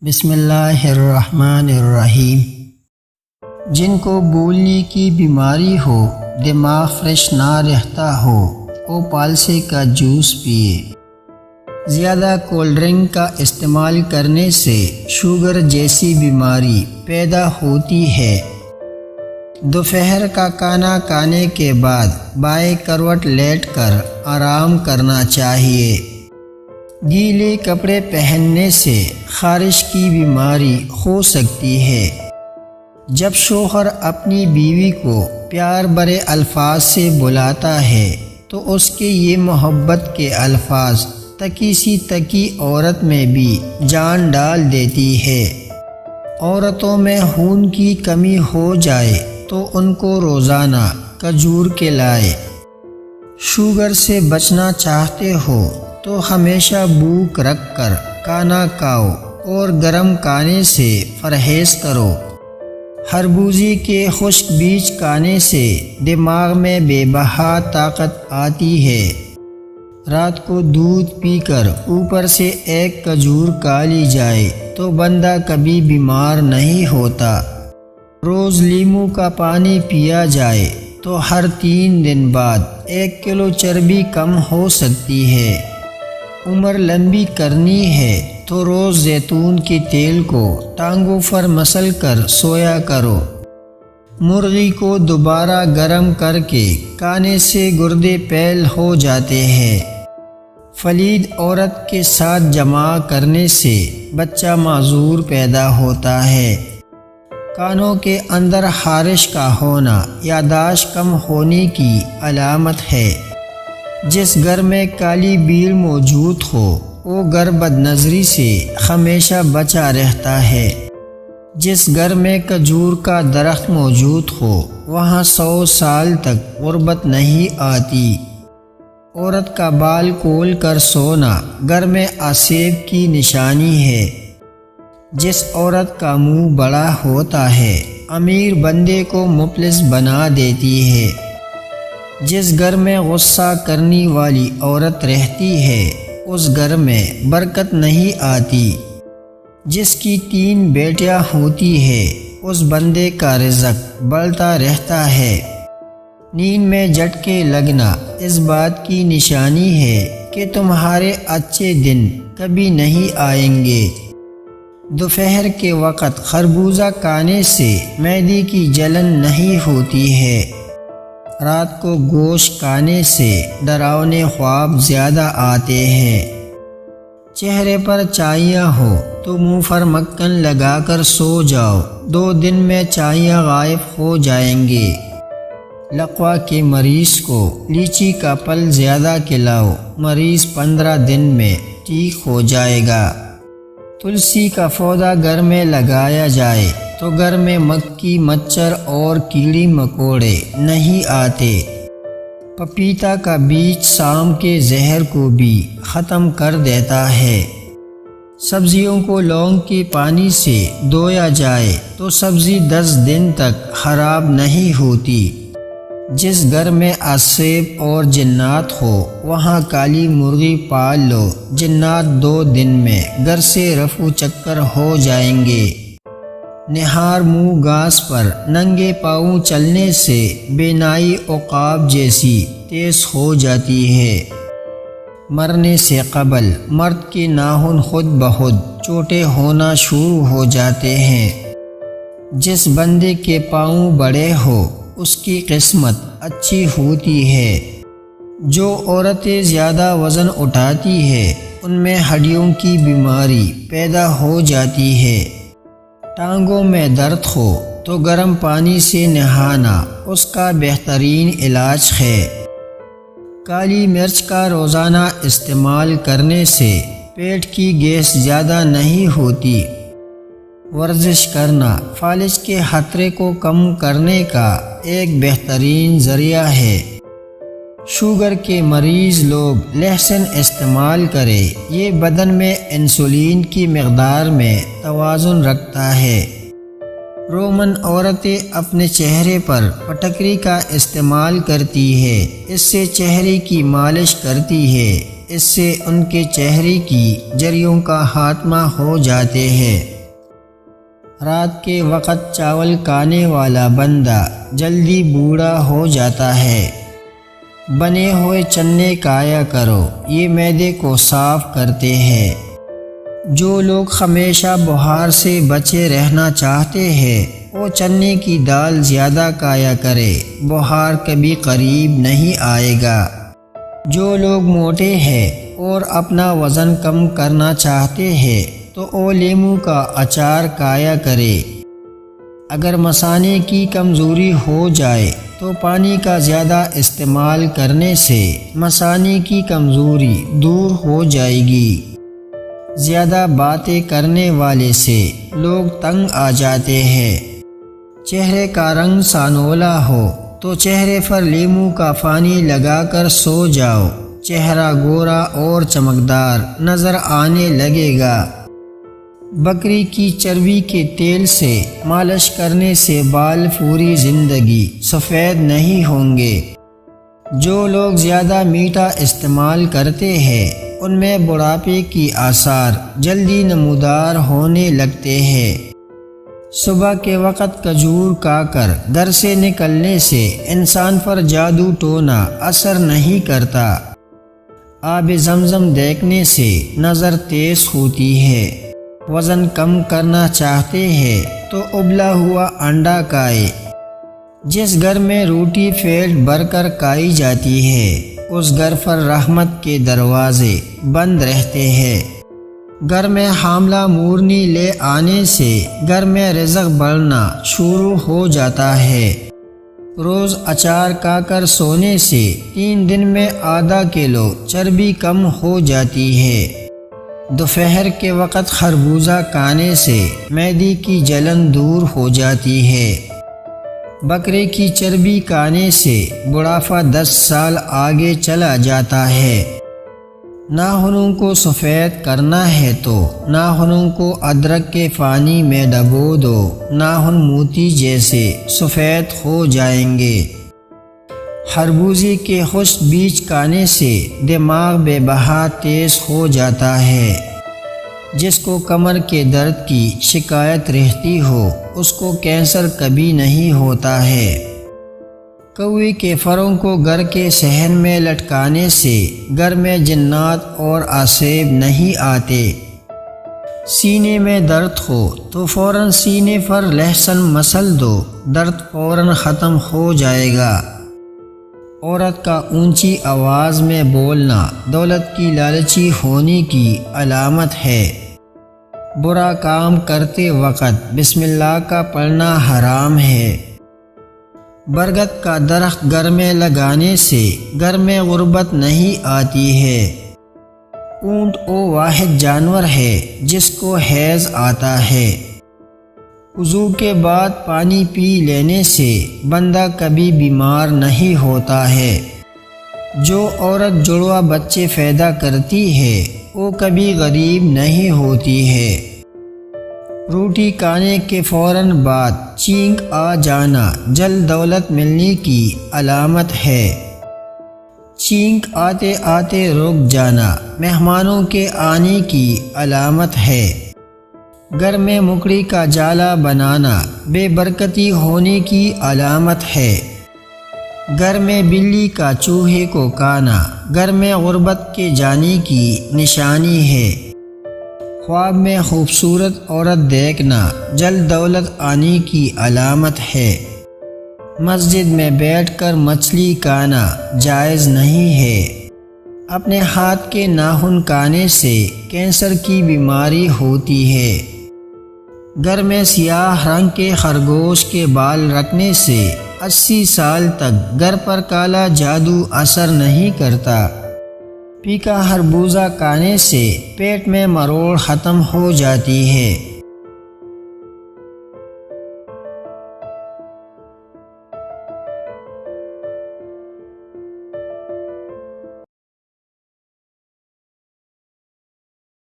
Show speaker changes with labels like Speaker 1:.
Speaker 1: بسم اللہ الرحمن الرحیم۔ جن کو بولنے کی بیماری ہو، دماغ فریش نہ رہتا ہو، وہ پالسے کا جوس پیے۔ زیادہ کولڈ ڈرنک کا استعمال کرنے سے شوگر جیسی بیماری پیدا ہوتی ہے۔ دوپہر کا کھانا کھانے کے بعد بائیں کروٹ لیٹ کر آرام کرنا چاہیے۔ گیلے کپڑے پہننے سے خارش کی بیماری ہو سکتی ہے۔ جب شوہر اپنی بیوی کو پیار بھرے الفاظ سے بلاتا ہے تو اس کے یہ محبت کے الفاظ تکی سی تکی عورت میں بھی جان ڈال دیتی ہے۔ عورتوں میں خون کی کمی ہو جائے تو ان کو روزانہ کھجور کھلائے۔ شوگر سے بچنا چاہتے ہو تو ہمیشہ بھوک رکھ کر کھانا کھاؤ اور گرم کھانے سے پرہیز کرو۔ خربوزے کے خشک بیج کھانے سے دماغ میں بے بہا طاقت آتی ہے۔ رات کو دودھ پی کر اوپر سے ایک کھجور کھا لی جائے تو بندہ کبھی بیمار نہیں ہوتا۔ روز لیموں کا پانی پیا جائے تو ہر 3 دن بعد 1 کلو چربی کم ہو سکتی ہے۔ عمر لمبی کرنی ہے تو روز زیتون کے تیل کو ٹانگوں پر مسل کر سویا کرو۔ مرغی کو دوبارہ گرم کر کے کھانے سے گردے پھیل ہو جاتے ہیں۔ فلید عورت کے ساتھ جمع کرنے سے بچہ معذور پیدا ہوتا ہے۔ کانوں کے اندر خارش کا ہونا یادداشت کم ہونے کی علامت ہے۔ جس گھر میں کالی بیل موجود ہو وہ گھر بد نظری سے ہمیشہ بچا رہتا ہے۔ جس گھر میں کھجور کا درخت موجود ہو وہاں 100 سال تک غربت نہیں آتی۔ عورت کا بال کھول کر سونا گھر میں آسیب کی نشانی ہے۔ جس عورت کا منہ بڑا ہوتا ہے امیر بندے کو مفلس بنا دیتی ہے۔ جس گھر میں غصہ کرنے والی عورت رہتی ہے اس گھر میں برکت نہیں آتی۔ جس کی 3 بیٹیاں ہوتی ہے اس بندے کا رزق بڑھتا رہتا ہے۔ نیند میں جھٹکے لگنا اس بات کی نشانی ہے کہ تمہارے اچھے دن کبھی نہیں آئیں گے۔ دوپہر کے وقت خربوزہ کھانے سے معدے کی جلن نہیں ہوتی ہے۔ رات کو گوشت کھانے سے ڈراؤنے خواب زیادہ آتے ہیں۔ چہرے پر چائیاں ہو تو منہ پر مکھن لگا کر سو جاؤ، 2 دن میں چائیاں غائب ہو جائیں گے۔ لقوا کے مریض کو لیچی کا پھل زیادہ کھلاؤ، مریض 15 دن میں ٹھیک ہو جائے گا۔ تلسی کا پودا گھر میں لگایا جائے تو گھر میں مکھی مچھر اور کیڑی مکوڑے نہیں آتے۔ پپیتا کا بیج سام کے زہر کو بھی ختم کر دیتا ہے۔ سبزیوں کو لونگ کے پانی سے دھویا جائے تو سبزی 10 دن تک خراب نہیں ہوتی۔ جس گھر میں آسیب اور جنات ہو وہاں کالی مرغی پال لو، جنات 2 دن میں گھر سے رفو چکر ہو جائیں گے۔ نہار منہ گھاس پر ننگے پاؤں چلنے سے بینائی عقاب جیسی تیز ہو جاتی ہے۔ مرنے سے قبل مرد کے ناخن خود بخود چھوٹے ہونا شروع ہو جاتے ہیں۔ جس بندے کے پاؤں بڑے ہو اس کی قسمت اچھی ہوتی ہے۔ جو عورتیں زیادہ وزن اٹھاتی ہیں ان میں ہڈیوں کی بیماری پیدا ہو جاتی ہے۔ ٹانگوں میں درد ہو تو گرم پانی سے نہانا اس کا بہترین علاج ہے۔ کالی مرچ کا روزانہ استعمال کرنے سے پیٹ کی گیس زیادہ نہیں ہوتی۔ ورزش کرنا فالج کے خطرے کو کم کرنے کا ایک بہترین ذریعہ ہے۔ شوگر کے مریض لوگ لہسن استعمال کریں، یہ بدن میں انسولین کی مقدار میں توازن رکھتا ہے۔ رومن عورتیں اپنے چہرے پر پٹکری کا استعمال کرتی ہے، اس سے چہرے کی مالش کرتی ہے۔ اس سے ان کے چہرے کی جریوں کا خاتمہ ہو جاتے ہیں۔ رات کے وقت چاول کھانے والا بندہ جلدی بوڑھا ہو جاتا ہے۔ بنے ہوئے چنے کھایا کرو، یہ معدے کو صاف کرتے ہیں۔ جو لوگ ہمیشہ بخار سے بچے رہنا چاہتے ہیں وہ چنے کی دال زیادہ کھایا کرے، بخار کبھی قریب نہیں آئے گا۔ جو لوگ موٹے ہیں اور اپنا وزن کم کرنا چاہتے ہیں تو وہ لیموں کا اچار کھایا کرے۔ اگر مثانے کی کمزوری ہو جائے تو پانی کا زیادہ استعمال کرنے سے مثانے کی کمزوری دور ہو جائے گی۔ زیادہ باتیں کرنے والے سے لوگ تنگ آ جاتے ہیں۔ چہرے کا رنگ سانولا ہو تو چہرے پر لیموں کا پانی لگا کر سو جاؤ، چہرہ گورا اور چمکدار نظر آنے لگے گا۔ بکری کی چربی کے تیل سے مالش کرنے سے بال پوری زندگی سفید نہیں ہوں گے۔ جو لوگ زیادہ میٹھا استعمال کرتے ہیں ان میں بڑھاپے کی آثار جلدی نمودار ہونے لگتے ہیں۔ صبح کے وقت کھجور کھا کر گھر سے نکلنے سے انسان پر جادو ٹونا اثر نہیں کرتا۔ آب زمزم دیکھنے سے نظر تیز ہوتی ہے۔ وزن کم کرنا چاہتے ہیں تو ابلا ہوا انڈا کھائے۔ جس گھر میں روٹی پیٹ بھر کر کھائی جاتی ہے اس گھر پر رحمت کے دروازے بند رہتے ہیں۔ گھر میں حاملہ مورنی لے آنے سے گھر میں رزق بڑھنا شروع ہو جاتا ہے۔ روز اچار کھا کر سونے سے 3 دن میں آدھا کلو چربی کم ہو جاتی ہے۔ دوپہر کے وقت خربوزہ کھانے سے معدے کی جلن دور ہو جاتی ہے۔ بکرے کی چربی کھانے سے بڑھاپا 10 سال آگے چلا جاتا ہے۔ ناخنوں کو سفید کرنا ہے تو ناخنوں کو ادرک کے پانی میں ڈبو دو، ناخن موتی جیسے سفید ہو جائیں گے۔ خربوزے کے خشک بیج کھانے سے دماغ بے بہا تیز ہو جاتا ہے۔ جس کو کمر کے درد کی شکایت رہتی ہو اس کو کینسر کبھی نہیں ہوتا ہے۔ کوے کے فروں کو گھر کے صحن میں لٹکانے سے گھر میں جنات اور عصیب نہیں آتے۔ سینے میں درد ہو تو فوراً سینے پر لہسن مسل دو، درد فوراً ختم ہو جائے گا۔ عورت کا اونچی آواز میں بولنا دولت کی لالچی ہونے کی علامت ہے۔ برا کام کرتے وقت بسم اللہ کا پڑھنا حرام ہے۔ برگد کا درخت گھر میں لگانے سے گھر میں غربت نہیں آتی ہے۔ اونٹ وہ واحد جانور ہے جس کو حیض آتا ہے۔ وضو کے بعد پانی پی لینے سے بندہ کبھی بیمار نہیں ہوتا ہے۔ جو عورت جڑواں بچے پیدا کرتی ہے وہ کبھی غریب نہیں ہوتی ہے۔ روٹی کھانے کے فوراً بعد چینک آ جانا جلد دولت ملنے کی علامت ہے۔ چینک آتے آتے رک جانا مہمانوں کے آنے کی علامت ہے۔ گھر میں مکڑی کا جالا بنانا بے برکتی ہونے کی علامت ہے۔ گھر میں بلی کا چوہے کو کھانا گھر میں غربت کے جانے کی نشانی ہے۔ خواب میں خوبصورت عورت دیکھنا جلد دولت آنے کی علامت ہے۔ مسجد میں بیٹھ کر مچھلی کھانا جائز نہیں ہے۔ اپنے ہاتھ کے ناخن کھانے سے کینسر کی بیماری ہوتی ہے۔ گھر میں سیاہ رنگ کے خرگوش کے بال رکھنے سے 80 سال تک گھر پر کالا جادو اثر نہیں کرتا۔ پیکا خربوزہ کھانے سے پیٹ میں مروڑ ختم ہو جاتی ہے۔